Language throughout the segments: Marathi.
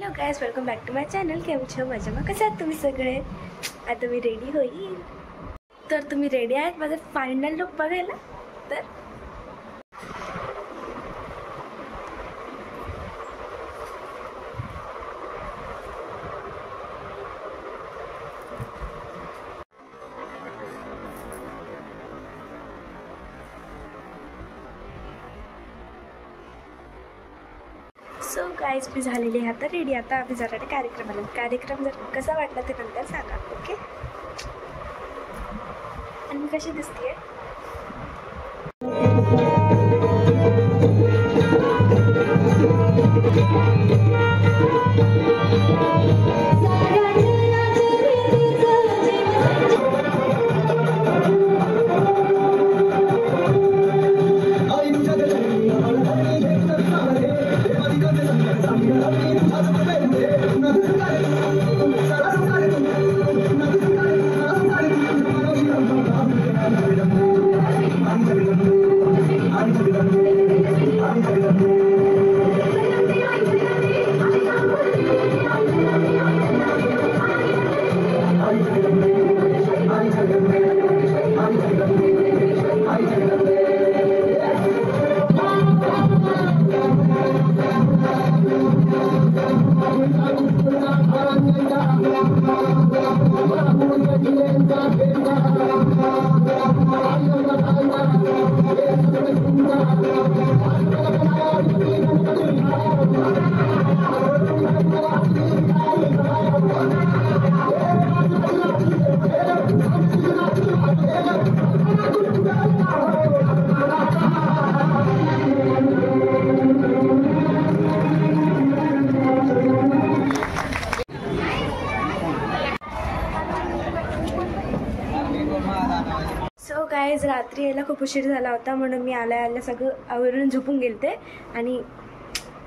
Hello guys, welcome back to my channel. केम छो मजा कसे आहात तुम्ही सगळे. आता मी रेडी होईल, तर तुम्ही रेडी आहात माझा फायनल लुक बघायला. तर सो गाइस, मी झालेली आहे आता रेडी. आता आम्ही जरा कार्यक्रम जर कसा वाटला ते नंतर सांगा, ओके. आणि मी कशी दिसते गाइस. रात्री यायला खूप उशीर झाला होता, म्हणून मी आल्या सगळं आवरून झोपून गेलते आणि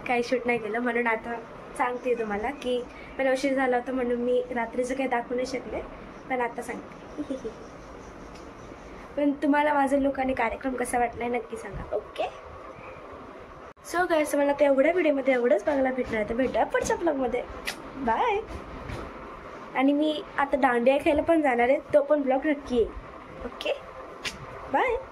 काही शूट नाही केलं. म्हणून आता सांगते तुम्हाला की मला उशीर झाला होता, म्हणून मी रात्रीचं काही दाखवू नाही शकले, पण आता सांगते. पण तुम्हाला माझं लुक आणि कार्यक्रम कसा वाटलाय नक्की सांगा, ओके. सो गाइस, मला त्या एवढ्या व्हिडिओमध्ये एवढंच बघायला भेटणार आहे. भेटूया पुढच्या ब्लॉगमध्ये. बाय. आणि मी आता दांडिया खेळायला पण जाणार आहे, तो पण ब्लॉग नक्की आहे, ओके. Bye.